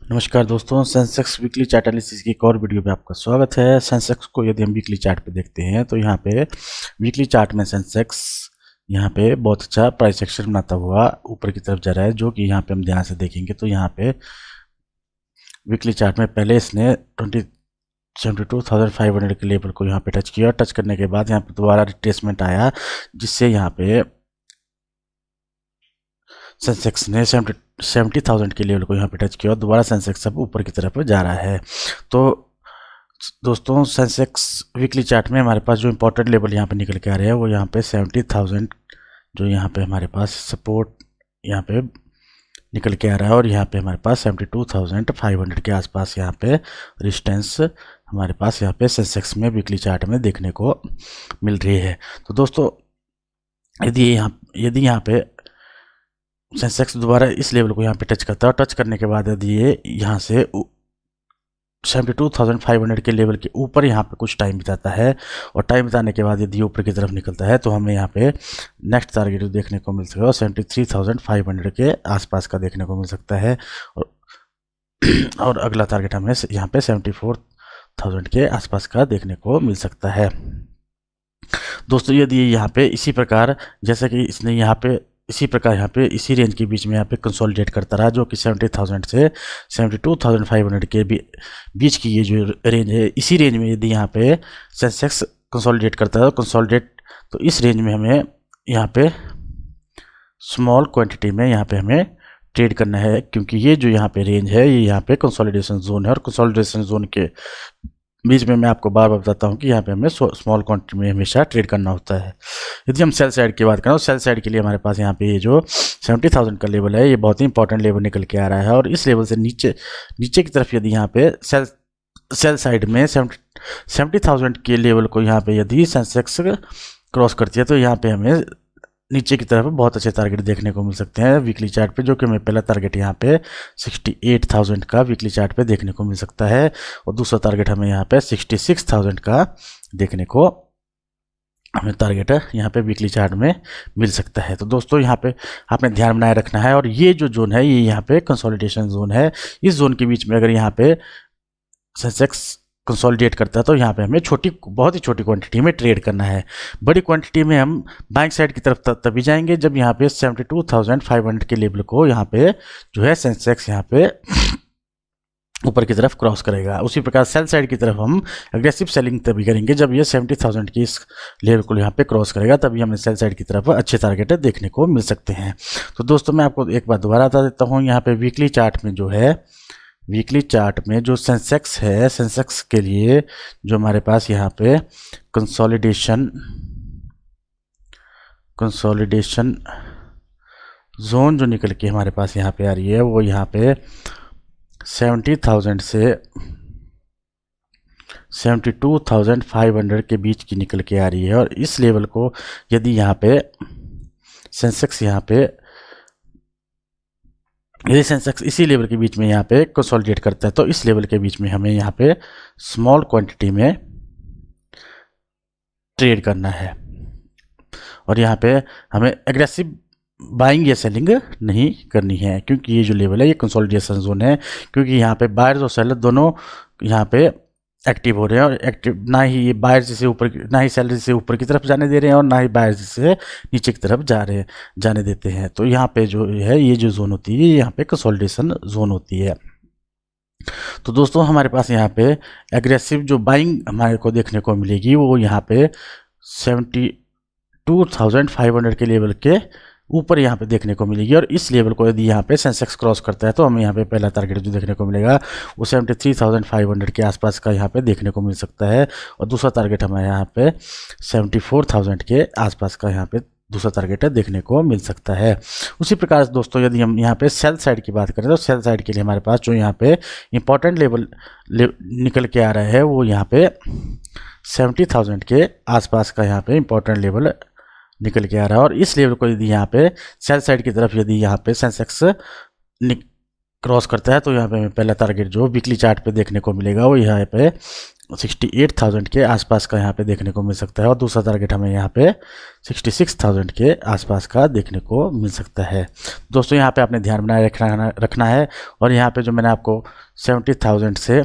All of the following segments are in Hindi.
नमस्कार दोस्तों, सेंसेक्स वीकली चार्ट एनालिसिस की एक और वीडियो में आपका स्वागत है। सेंसेक्स को यदि हम वीकली चार्ट पे देखते हैं तो यहाँ पे वीकली चार्ट में सेंसेक्स यहाँ पे बहुत अच्छा प्राइस एक्शन बनाता हुआ ऊपर की तरफ जा रहा है, जो कि यहाँ पे हम ध्यान से देखेंगे तो यहाँ पे वीकली चार्ट में पहले इसने 72,500 के लेवल को यहाँ पे टच किया। टच करने के बाद यहाँ पे दोबारा रिट्रेसमेंट आया, जिससे यहाँ पे सेंसेक्स ने 70,000 के लेवल को यहाँ पे टच किया और दोबारा सेंसेक्स अब ऊपर की तरफ जा रहा है। तो दोस्तों, सेंसेक्स वीकली चार्ट में हमारे पास जो इंपॉर्टेंट लेवल यहाँ पे निकल के आ रहे हैं वो यहाँ पे 70,000, जो यहाँ पे हमारे पास सपोर्ट यहाँ पे निकल के आ रहा है, और यहाँ पे हमारे पास 72,500 के आसपास यहाँ पे रेजिस्टेंस हमारे पास यहाँ पे सेंसेक्स में वीकली चार्ट में देखने को मिल रही है। तो दोस्तों, यदि यहाँ पे सेंसेक्स दोबारा इस लेवल को यहाँ पे टच करता है और टच करने के बाद यदि ये यहाँ से 72,500 के लेवल के ऊपर यहाँ पे कुछ टाइम बिताता है और टाइम बिताने के बाद यदि ऊपर की तरफ निकलता है तो हमें यहाँ पे नेक्स्ट टारगेट देखने को मिल सकता है 73,500 के आसपास का देखने को मिल सकता है, और अगला टारगेट हमें यहाँ पे 74,000 के आसपास का देखने को मिल सकता है। दोस्तों, यदि यहाँ पे इसी प्रकार जैसे कि इसने यहाँ पे इसी प्रकार यहाँ पे इसी रेंज के बीच में यहाँ पे कंसोलिडेट करता रहा, जो कि 70,000 से 72,500 के बीच की ये जो रेंज है, इसी रेंज में यदि यहाँ पे सेंसेक्स कंसोलिडेट करता है तो इस रेंज में हमें यहाँ पे स्मॉल क्वांटिटी में यहाँ पे हमें ट्रेड करना है, क्योंकि ये जो यहाँ पे रेंज है ये यहाँ पे कंसोलिडेशन जोन है, और कंसोलिडेशन जोन के बीच में मैं आपको बार बार बताता हूँ कि यहाँ पे हमें स्मॉल क्वांटिटी में हमेशा ट्रेड करना होता है। यदि हम सेल साइड की बात करें तो सेल साइड के लिए हमारे पास यहाँ पे ये जो 70,000 का लेवल है ये बहुत ही इंपॉर्टेंट लेवल निकल के आ रहा है, और इस लेवल से नीचे की तरफ यदि यहाँ पे सेल साइड में 70,000 के लेवल को यहाँ पे यदि सेंसेक्स क्रॉस करती है तो यहाँ पे हमें नीचे की तरफ बहुत अच्छे टारगेट देखने को मिल सकते हैं वीकली चार्ट पे, जो कि हमें पहला टारगेट यहाँ पे 68,000 का वीकली चार्ट पे देखने को मिल सकता है, और दूसरा टारगेट हमें यहाँ पे 66,000 का देखने को हमें टारगेट यहाँ पे वीकली चार्ट में मिल सकता है। तो दोस्तों, यहाँ पे आपने ध्यान बनाए रखना है, और ये जो जोन है ये यहाँ पे कंसोलिडेशन जोन है। इस जोन के बीच में अगर यहाँ पे सेंसेक्स कंसोलिडेट करता है तो यहाँ पे हमें बहुत ही छोटी क्वांटिटी में ट्रेड करना है। बड़ी क्वांटिटी में हम बाइंग साइड की तरफ तभी जाएंगे जब यहाँ पे 72,500 के लेवल को यहाँ पे जो है सेंसेक्स यहाँ पे ऊपर की तरफ क्रॉस करेगा। उसी प्रकार सेल साइड की तरफ हम एग्रेसिव सेलिंग तभी करेंगे जब ये 70,000 की इस लेवल को यहाँ पे क्रॉस करेगा, तभी हमें सेल साइड की तरफ अच्छे टारगेट देखने को मिल सकते हैं। तो दोस्तों, मैं आपको एक बार दोबारा बता देता हूँ, यहाँ पे वीकली चार्ट में जो है वीकली चार्ट में जो सेंसेक्स है, सेंसेक्स के लिए जो हमारे पास यहाँ पे कंसोलिडेशन जोन जो निकल के हमारे पास यहाँ पे आ रही है वो यहाँ पे 70,000 से 72,500 के बीच की निकल के आ रही है, और इस लेवल को यदि यहाँ पे सेंसेक्स यदि सेंसेक्स इसी लेवल के बीच में यहाँ पे कंसोलिडेट करता है तो इस लेवल के बीच में हमें यहाँ पे स्मॉल क्वांटिटी में ट्रेड करना है, और यहाँ पे हमें एग्रेसिव बाइंग या सेलिंग नहीं करनी है, क्योंकि ये जो लेवल है ये कंसोलिडेशन जोन है, क्योंकि यहाँ पे बायर्स और सेलर दोनों यहाँ पे एक्टिव हो रहे हैं, और एक्टिव ना ही ये बायर्स से ऊपर ना ही सेलर से ऊपर की तरफ जाने दे रहे हैं और ना ही बायर्स से नीचे की तरफ जाने देते हैं। तो यहाँ पे जो है ये जो जोन होती है यहाँ पे कंसोलिडेशन जोन होती है। तो दोस्तों, हमारे पास यहाँ पे एग्रेसिव जो बाइंग हमारे को देखने को मिलेगी वो यहाँ पे 72,500 के लेवल के ऊपर यहाँ पे देखने को मिलेगी, और इस लेवल को यदि यहाँ पे सेंसेक्स क्रॉस करता है तो हमें यहाँ पे पहला टारगेट जो देखने को मिलेगा वो 73,500 के आसपास का यहाँ पे देखने को मिल सकता है, और दूसरा टारगेट हमें यहाँ पे 74,000 के आसपास का यहाँ पे दूसरा टारगेट देखने को मिल सकता है। उसी प्रकार दोस्तों, यदि हम यहाँ पे सेल साइड की बात करें तो सेल साइड के लिए हमारे पास जो यहाँ पे इंपॉर्टेंट लेवल निकल के आ रहा है वो यहाँ पे 70,000 के आसपास का यहाँ पे इंपॉर्टेंट लेवल निकल के आ रहा है, और इस लेवल को यदि यहाँ पे सेल साइड की तरफ यदि यहाँ पे सेंसेक्स क्रॉस करता है तो यहाँ पे हमें पहला टारगेट जो वीकली चार्ट पे देखने को मिलेगा वो यहाँ पे 68,000 के आसपास का यहाँ पे देखने को मिल सकता है और दूसरा टारगेट हमें यहाँ पे 66,000 के आसपास का देखने को मिल सकता है। दोस्तों यहाँ पे आपने ध्यान बनाए रखना है और यहाँ पे जो मैंने आपको 70,000 से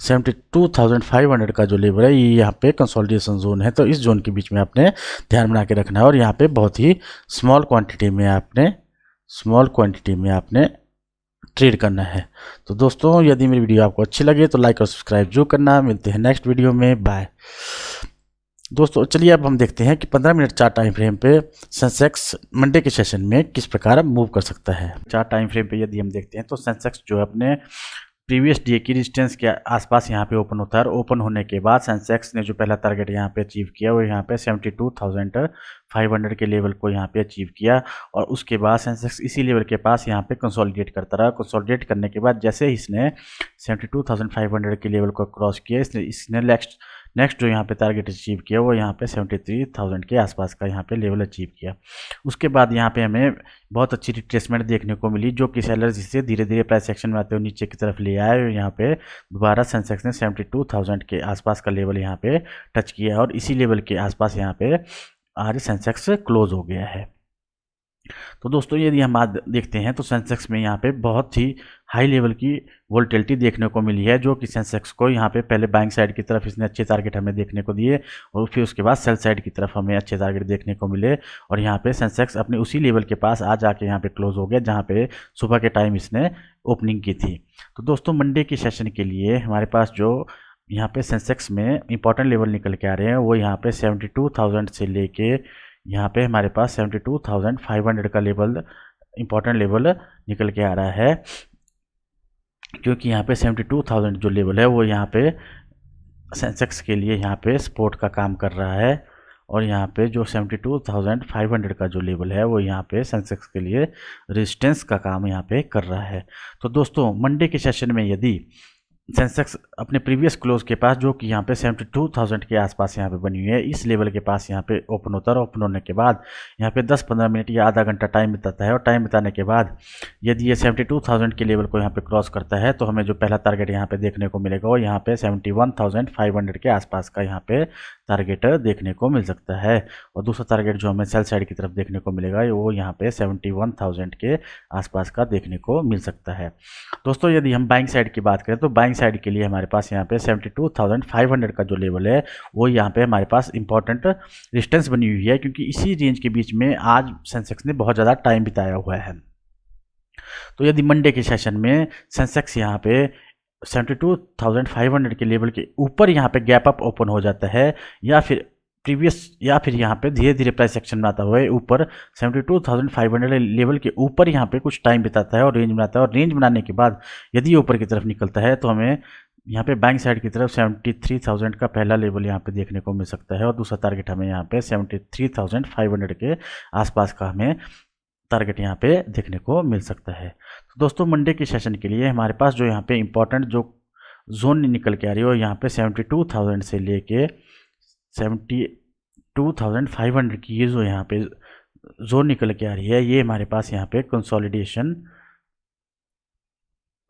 72,500 का जो लेवल है ये यहाँ पे कंसोलिडेशन जोन है, तो इस जोन के बीच में आपने ध्यान बना के रखना है और यहाँ पे बहुत ही स्मॉल क्वांटिटी में आपने ट्रेड करना है। तो दोस्तों यदि मेरी वीडियो आपको अच्छी लगे तो लाइक और सब्सक्राइब जरूर करना। मिलते हैं नेक्स्ट वीडियो में, बाय। दोस्तों चलिए अब हम देखते हैं कि 15 मिनट चार्ट टाइम फ्रेम पे सेंसेक्स मंडे के सेशन में किस प्रकार मूव कर सकता है। चार्ट टाइम फ्रेम पे यदि हम देखते हैं तो सेंसेक्स जो है अपने प्रीवियस डे की रेजिस्टेंस के आसपास यहाँ पे ओपन होता है और ओपन होने के बाद सेंसेक्स ने जो पहला टारगेट यहाँ पे अचीव किया वो यहाँ पे 72,500 के लेवल को यहाँ पे अचीव किया और उसके बाद सेंसेक्स इसी लेवल के पास यहाँ पे कंसोलिडेट करता रहा। कंसोलिडेट करने के बाद जैसे ही इसने 72,500 के लेवल को क्रॉस किया, इसने नेक्स्ट जो यहाँ पे टारगेट अचीव किया वो यहाँ पे 73,000 के आसपास का यहाँ पे लेवल अचीव किया। उसके बाद यहाँ पे हमें बहुत अच्छी रिट्रेसमेंट देखने को मिली जो कि सेलर्स जिसे धीरे धीरे प्राइस एक्शन में आते हुए नीचे की तरफ ले आए और यहाँ पे दोबारा सेंसेक्स ने 72,000 के आसपास का लेवल यहाँ पे टच किया और इसी लेवल के आसपास यहाँ पे आज सेंसेक्स क्लोज हो गया है। तो दोस्तों यदि हम आज देखते हैं तो सेंसेक्स में यहाँ पे बहुत ही हाई लेवल की वोल्टिलिटी देखने को मिली है, जो कि सेंसेक्स को यहाँ पे पहले बाइंग साइड की तरफ इसने अच्छे टारगेट हमें देखने को दिए और फिर उसके बाद सेल साइड की तरफ हमें अच्छे टारगेट देखने को मिले और यहाँ पे सेंसेक्स अपने उसी लेवल के पास आ जाके यहाँ पे क्लोज हो गया जहाँ पे सुबह के टाइम इसने ओपनिंग की थी। तो दोस्तों मंडे के सेशन के लिए हमारे पास जो यहाँ पे सेंसेक्स में इंपॉर्टेंट लेवल निकल के आ रहे हैं वो यहाँ पे 72,000 से लेके यहाँ पे हमारे पास 72,500 का लेवल इंपॉर्टेंट लेवल निकल के आ रहा है, क्योंकि यहाँ पे 72,000 जो लेवल है वो यहाँ पे सेंसेक्स के लिए यहाँ पे सपोर्ट का काम कर रहा है और यहाँ पे जो 72,500 का जो लेवल है वो यहाँ पे सेंसेक्स के लिए रेजिस्टेंस का काम यहाँ पे कर रहा है। तो दोस्तों मंडे के सेशन में यदि सेंसेक्स अपने प्रीवियस क्लोज के पास जो कि यहाँ पे 72,000 के आसपास यहाँ पे बनी हुई है इस लेवल के पास यहाँ पे ओपन होता है और ओपन होने के बाद यहाँ पे 10-15 मिनट या आधा घंटा टाइम बिताता है और टाइम बिताने के बाद यदि ये 72,000 के लेवल को यहाँ पे क्रॉस करता है तो हमें जो पहला टारगेट यहाँ पे देखने को मिलेगा वो यहाँ पे 71,500 के आसपास का यहाँ पे टारगेट देखने को मिल सकता है और दूसरा टारगेट जो हमें सेल साइड की तरफ देखने को मिलेगा वो यहाँ पे 71,000 के आसपास का देखने को मिल सकता है। दोस्तों यदि हम बाइंग साइड की बात करें तो बाइंग साइड के लिए हमारे पास यहाँ पे 72,500 का जो लेवल है वो यहाँ पे हमारे पास इंपॉर्टेंट रेजिस्टेंस बनी हुई है, क्योंकि इसी रेंज के बीच में आज सेंसेक्स ने बहुत ज़्यादा टाइम बिताया हुआ है। तो यदि मंडे के सेशन में सेंसेक्स यहाँ पे 72,500 के लेवल के ऊपर यहाँ पे गैप अप ओपन हो जाता है या फिर यहाँ पे धीरे धीरे प्राइस एक्शन में आता हुआ है ऊपर 72,500 लेवल के ऊपर यहाँ पे कुछ टाइम बिताता है और रेंज बनाता है और रेंज बनाने के बाद यदि ऊपर की तरफ निकलता है तो हमें यहाँ पे बाइंग साइड की तरफ 73,000 का पहला लेवल यहाँ पे देखने को मिल सकता है और दूसरा टारगेट हमें यहाँ पे 73,500 के आसपास का हमें टारगेट यहाँ पे देखने को मिल सकता है। तो दोस्तों मंडे के सेशन के लिए हमारे पास जो यहाँ पे इंपॉर्टेंट जो जोन निकल के आ रही है वो यहाँ पे 72,000 से लेके 72,500 की ये जो यहाँ पे जोन निकल के आ रही है ये हमारे पास यहाँ पे कंसोलिडेशन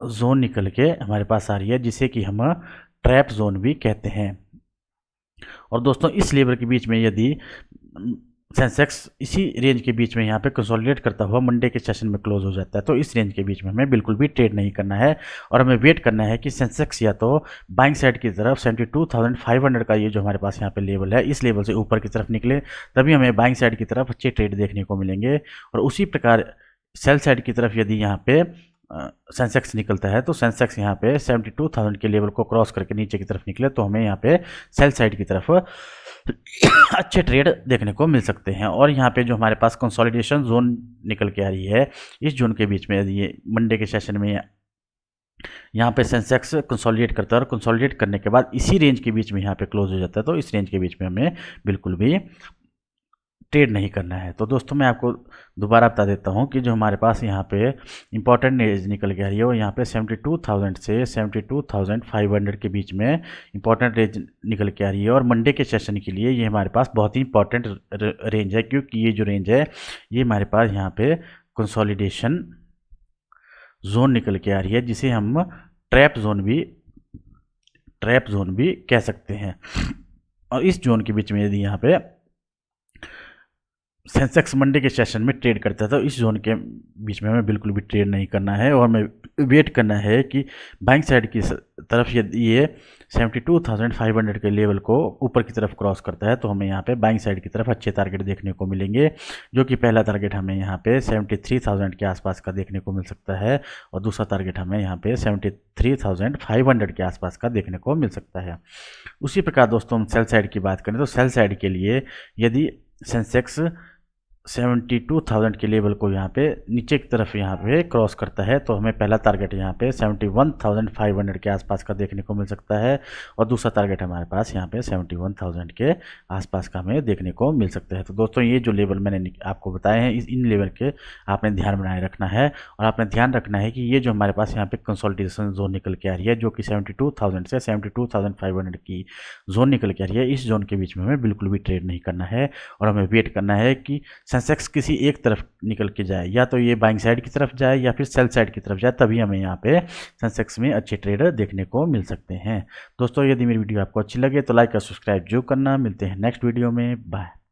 जोन निकल के हमारे पास आ रही है, जिसे कि हम ट्रैप जोन भी कहते हैं। और दोस्तों इस लेवल के बीच में यदि सेंसेक्स इसी रेंज के बीच में यहाँ पे कंसोलिडेट करता हुआ मंडे के सेशन में क्लोज हो जाता है तो इस रेंज के बीच में हमें बिल्कुल भी ट्रेड नहीं करना है और हमें वेट करना है कि सेंसेक्स या तो बाइंग साइड की तरफ 72,500 का ये जो हमारे पास यहाँ पे लेवल है इस लेवल से ऊपर की तरफ निकले, तभी हमें बाइंग साइड की तरफ अच्छे ट्रेड देखने को मिलेंगे। और उसी प्रकार सेल साइड की तरफ यदि यहाँ पे सेंसेक्स निकलता है तो सेंसेक्स यहाँ पे 72,000 के लेवल को क्रॉस करके नीचे की तरफ निकले तो हमें यहाँ पे सेल साइड की तरफ अच्छे ट्रेड देखने को मिल सकते हैं। और यहाँ पे जो हमारे पास कंसोलिडेशन जोन निकल के आ रही है इस जोन के बीच में यदि ये मंडे के सेशन में यहाँ पे सेंसेक्स कंसोलिडेट करता है और कंसोलिडेट करने के बाद इसी रेंज के बीच में यहाँ पे क्लोज हो जाता है तो इस रेंज के बीच में हमें बिल्कुल भी ट्रेड नहीं करना है। तो दोस्तों मैं आपको दोबारा बता देता हूँ कि जो हमारे पास यहाँ पे इंपॉर्टेंट रेंज निकल के आ रही है वो यहाँ पे 72,000 से 72,500 के बीच में इंपॉर्टेंट रेंज निकल के आ रही है और मंडे के सेशन के लिए ये हमारे पास बहुत ही इंपॉर्टेंट रेंज है, क्योंकि ये जो रेंज है ये हमारे पास यहाँ पे कंसोलिडेशन जोन निकल के आ रही है, जिसे हम ट्रैप जोन भी ट्रैप जोन भी कह सकते हैं। और इस जोन के बीच में यदि यहाँ पे सेंसेक्स मंडे के सेशन में ट्रेड करता है तो इस जोन के बीच में हमें बिल्कुल भी ट्रेड नहीं करना है, और हमें वेट करना है कि बाइंग साइड की तरफ यदि ये 72,500 के लेवल को ऊपर की तरफ क्रॉस करता है तो हमें यहाँ पे बाइंग साइड की तरफ अच्छे टारगेट देखने को मिलेंगे, जो कि पहला टारगेट हमें यहाँ पे 73,000 के आसपास का देखने को मिल सकता है, और दूसरा टारगेट हमें यहाँ पे 73,500 के आसपास का देखने को मिल सकता है। उसी प्रकार दोस्तों हम सेल साइड की बात करें तो सेल साइड के लिए यदि सेंसेक्स 72,000 के लेवल को यहाँ पे नीचे की तरफ यहाँ पे क्रॉस करता है तो हमें पहला टारगेट यहाँ पे 71,500 के आसपास का देखने को मिल सकता है, और दूसरा टारगेट हमारे पास यहाँ पे 71,000 के आसपास का हमें देखने को मिल सकता है। तो दोस्तों ये जो लेवल मैंने आपको बताए हैं इन लेवल के आपने ध्यान बनाए रखना है, और आपने ध्यान रखना है कि ये जो हमारे पास यहाँ पे कंसोलिडेशन जोन निकल के आ रही है जो कि 72,000 से 72,500 की जोन निकल के आ रही है, इस जोन के बीच में हमें बिल्कुल भी ट्रेड नहीं करना है, और हमें वेट करना है कि सेंसेक्स किसी एक तरफ निकल के जाए, या तो ये बाइंग साइड की तरफ जाए या फिर सेल साइड की तरफ जाए, तभी हमें यहाँ पे सेंसेक्स में अच्छे ट्रेडर देखने को मिल सकते हैं। दोस्तों यदि मेरी वीडियो आपको अच्छी लगे तो लाइक और सब्सक्राइब जरूर करना। मिलते हैं नेक्स्ट वीडियो में, बाय।